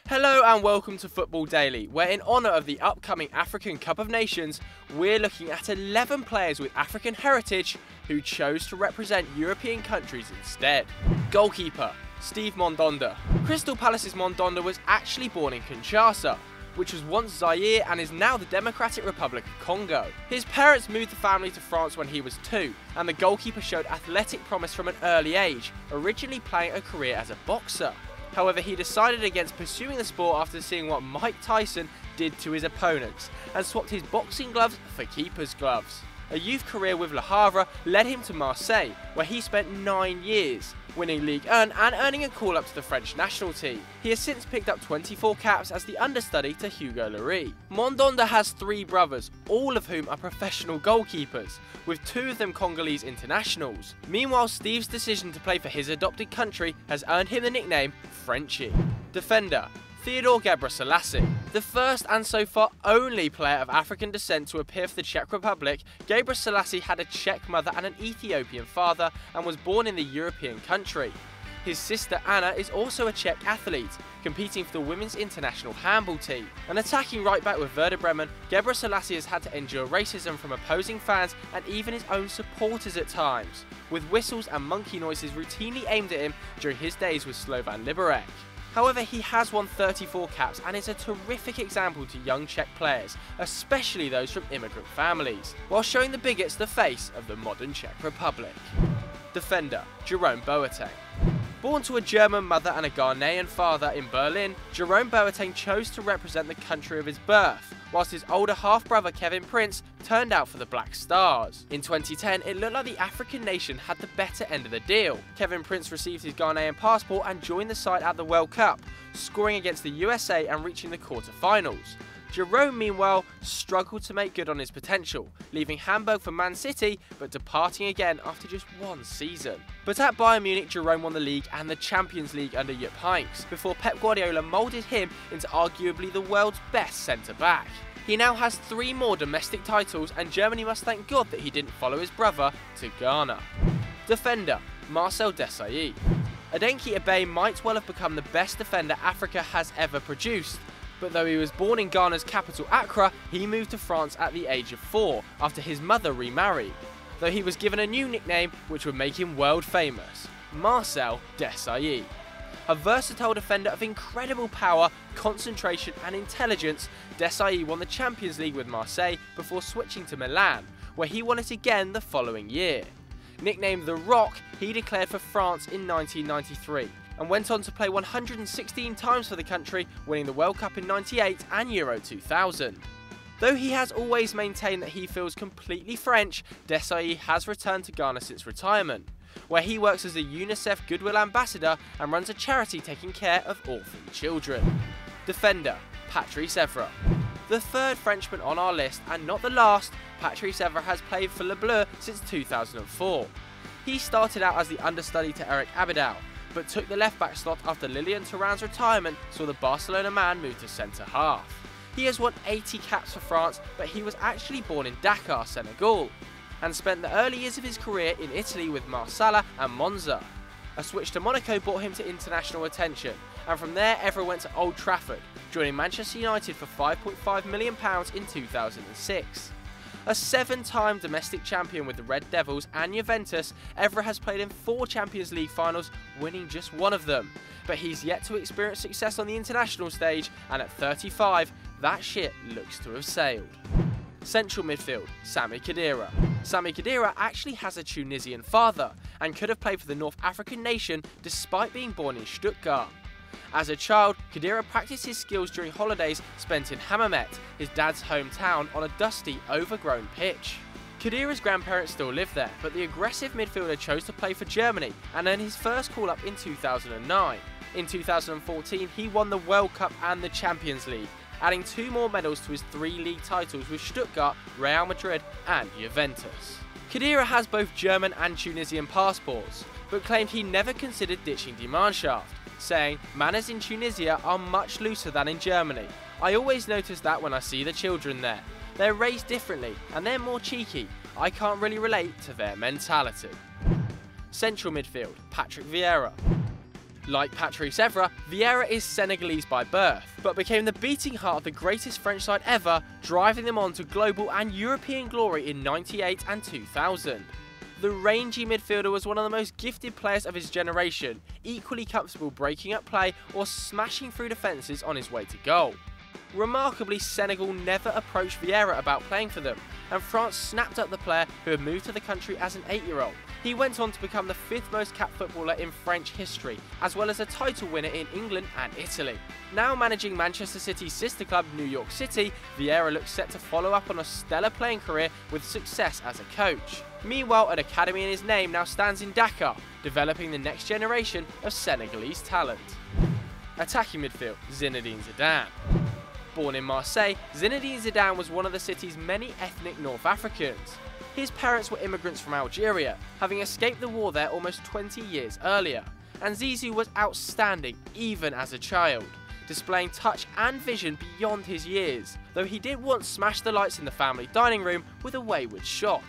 Hello and welcome to Football Daily, where in honour of the upcoming African Cup of Nations, we're looking at 11 players with African heritage who chose to represent European countries instead. Goalkeeper, Steve Mandanda. Crystal Palace's Mandanda was actually born in Kinshasa, which was once Zaire and is now the Democratic Republic of Congo. His parents moved the family to France when he was 2, and the goalkeeper showed athletic promise from an early age, originally playing a career as a boxer. However, he decided against pursuing the sport after seeing what Mike Tyson did to his opponents, and swapped his boxing gloves for keeper's gloves. A youth career with Le Havre led him to Marseille, where he spent 9 years, winning Ligue 1 and earning a call-up to the French national team. He has since picked up 24 caps as the understudy to Hugo Lloris. Mandanda has 3 brothers, all of whom are professional goalkeepers, with 2 of them Congolese internationals. Meanwhile, Steve's decision to play for his adopted country has earned him the nickname Frenchie. Defender, Theodore Gebrselassie. The first and so far only player of African descent to appear for the Czech Republic, Gebrselassie had a Czech mother and an Ethiopian father and was born in the European country. His sister Anna is also a Czech athlete, competing for the women's international handball team. An attacking right back with Werder Bremen, Gebrselassie has had to endure racism from opposing fans and even his own supporters at times, with whistles and monkey noises routinely aimed at him during his days with Slovan Liberec. However, he has won 34 caps and is a terrific example to young Czech players, especially those from immigrant families, while showing the bigots the face of the modern Czech Republic. Defender, Jerome Boateng. Born to a German mother and a Ghanaian father in Berlin, Jerome Boateng chose to represent the country of his birth, whilst his older half-brother Kevin Prince turned out for the Black Stars. In 2010, it looked like the African nation had the better end of the deal. Kevin Prince received his Ghanaian passport and joined the side at the World Cup, scoring against the USA and reaching the quarter-finals. Jerome, meanwhile, struggled to make good on his potential, leaving Hamburg for Man City but departing again after just 1 season. But at Bayern Munich, Jerome won the league and the Champions League under Jupp Heynckes, before Pep Guardiola moulded him into arguably the world's best centre-back. He now has 3 more domestic titles, and Germany must thank God that he didn't follow his brother to Ghana. Defender, Marcel Desailly. Adenki Abe might well have become the best defender Africa has ever produced, but though he was born in Ghana's capital Accra, he moved to France at the age of 4 after his mother remarried, though he was given a new nickname which would make him world famous, Marcel Desailly. A versatile defender of incredible power, concentration and intelligence, Desailly won the Champions League with Marseille before switching to Milan, where he won it again the following year. Nicknamed The Rock, he declared for France in 1993. And went on to play 116 times for the country, winning the World Cup in '98 and Euro 2000. Though he has always maintained that he feels completely French, Desailly has returned to Ghana since retirement, where he works as a UNICEF Goodwill Ambassador and runs a charity taking care of orphan children. Defender, Patrice Evra. The third Frenchman on our list, and not the last, Patrice Evra has played for Le Bleu since 2004. He started out as the understudy to Eric Abidal, but took the left-back slot after Lilian Thuram's retirement saw the Barcelona man move to centre-half. He has won 80 caps for France, but he was actually born in Dakar, Senegal, and spent the early years of his career in Italy with Marsala and Monza. A switch to Monaco brought him to international attention, and from there Evra went to Old Trafford, joining Manchester United for £5.5 million in 2006. A 7-time domestic champion with the Red Devils and Juventus, Evra has played in 4 Champions League finals, winning just 1 of them. But he's yet to experience success on the international stage, and at 35, that ship looks to have sailed. Central midfield, Sami Khedira. Sami Khedira actually has a Tunisian father, and could have played for the North African nation despite being born in Stuttgart. As a child, Khedira practiced his skills during holidays spent in Hammamet, his dad's hometown, on a dusty, overgrown pitch. Khedira's grandparents still live there, but the aggressive midfielder chose to play for Germany and earned his first call-up in 2009. In 2014, he won the World Cup and the Champions League, adding 2 more medals to his 3 league titles with Stuttgart, Real Madrid and Juventus. Khedira has both German and Tunisian passports, but claimed he never considered ditching Die Mannschaft, saying, "Manners in Tunisia are much looser than in Germany. I always notice that when I see the children there. They're raised differently and they're more cheeky. I can't really relate to their mentality." Central midfield, Patrick Vieira. Like Patrice Evra, Vieira is Senegalese by birth, but became the beating heart of the greatest French side ever, driving them on to global and European glory in '98 and 2000. The rangy midfielder was one of the most gifted players of his generation, equally comfortable breaking up play or smashing through defences on his way to goal. Remarkably, Senegal never approached Vieira about playing for them, and France snapped up the player who had moved to the country as an 8-year-old. He went on to become the 5th most capped footballer in French history, as well as a title winner in England and Italy. Now managing Manchester City's sister club New York City, Vieira looks set to follow up on a stellar playing career with success as a coach. Meanwhile, an academy in his name now stands in Dakar, developing the next generation of Senegalese talent. Attacking midfield, Zinedine Zidane. Born in Marseille, Zinedine Zidane was one of the city's many ethnic North Africans. His parents were immigrants from Algeria, having escaped the war there almost 20 years earlier, and Zizou was outstanding even as a child, displaying touch and vision beyond his years, though he did once smash the lights in the family dining room with a wayward shot.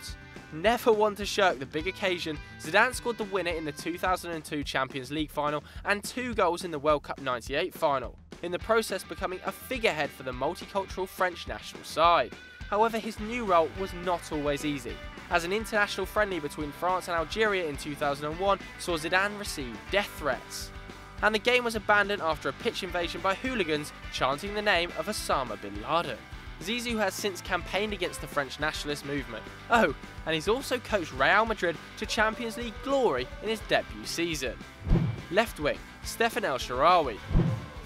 Never one to shirk the big occasion, Zidane scored the winner in the 2002 Champions League final and 2 goals in the World Cup '98 final, in the process becoming a figurehead for the multicultural French national side. However, his new role was not always easy, as an international friendly between France and Algeria in 2001 saw Zidane receive death threats, and the game was abandoned after a pitch invasion by hooligans chanting the name of Osama bin Laden. Zizou has since campaigned against the French nationalist movement. Oh, and he's also coached Real Madrid to Champions League glory in his debut season. Left wing, Stefan El Shaarawy.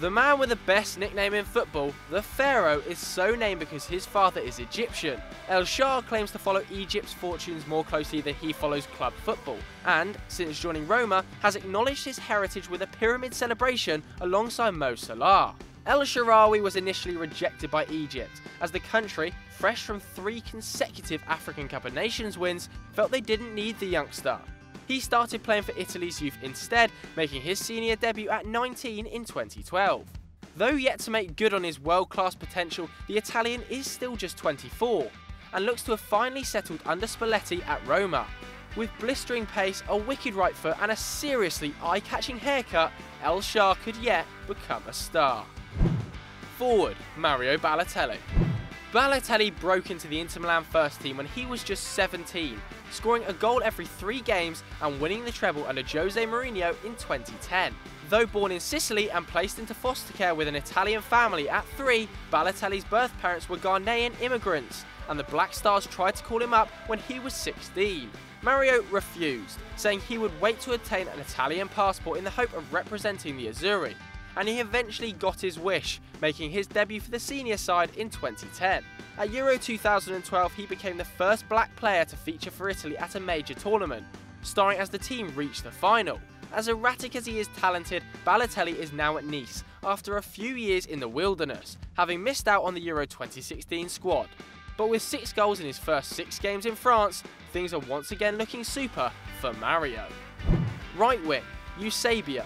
The man with the best nickname in football, the Pharaoh, is so named because his father is Egyptian. El Shah claims to follow Egypt's fortunes more closely than he follows club football, and, since joining Roma, has acknowledged his heritage with a pyramid celebration alongside Mo Salah. El Shaarawy was initially rejected by Egypt, as the country, fresh from 3 consecutive African Cup of Nations wins, felt they didn't need the youngster. He started playing for Italy's youth instead, making his senior debut at 19 in 2012. Though yet to make good on his world-class potential, the Italian is still just 24, and looks to have finally settled under Spalletti at Roma. With blistering pace, a wicked right foot and a seriously eye-catching haircut, El Shah could yet become a star. Forward, Mario Balotelli. Balotelli broke into the Inter Milan first team when he was just 17, scoring a goal every 3 games and winning the treble under Jose Mourinho in 2010. Though born in Sicily and placed into foster care with an Italian family at 3, Balotelli's birth parents were Ghanaian immigrants, and the Black Stars tried to call him up when he was 16. Mario refused, saying he would wait to obtain an Italian passport in the hope of representing the Azzurri, and he eventually got his wish, making his debut for the senior side in 2010. At Euro 2012, he became the first black player to feature for Italy at a major tournament, starring as the team reached the final. As erratic as he is talented, Balotelli is now at Nice, after a few years in the wilderness, having missed out on the Euro 2016 squad. But with 6 goals in his first 6 games in France, things are once again looking super for Mario. Right wing, Eusebio.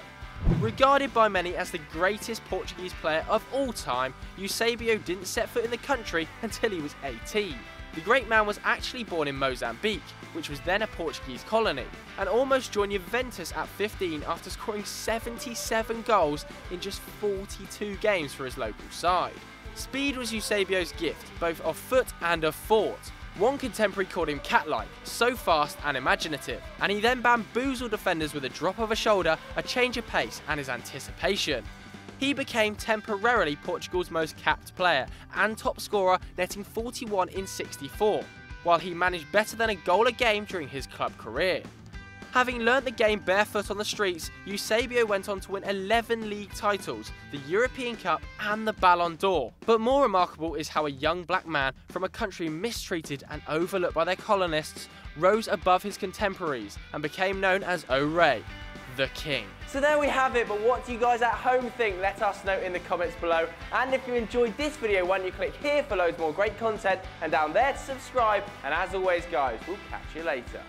Regarded by many as the greatest Portuguese player of all time, Eusebio didn't set foot in the country until he was 18. The great man was actually born in Mozambique, which was then a Portuguese colony, and almost joined Juventus at 15 after scoring 77 goals in just 42 games for his local side. Speed was Eusebio's gift, both of foot and of thought. One contemporary called him cat-like, so fast and imaginative, and he then bamboozled defenders with a drop of a shoulder, a change of pace and his anticipation. He became temporarily Portugal's most capped player and top scorer, netting 41 in 64, while he managed better than a goal a game during his club career. Having learnt the game barefoot on the streets, Eusebio went on to win 11 league titles, the European Cup and the Ballon d'Or. But more remarkable is how a young black man from a country mistreated and overlooked by their colonists rose above his contemporaries and became known as Ore, the King. So there we have it, but what do you guys at home think? Let us know in the comments below. And if you enjoyed this video, why don't you click here for loads more great content and down there to subscribe. And as always guys, we'll catch you later.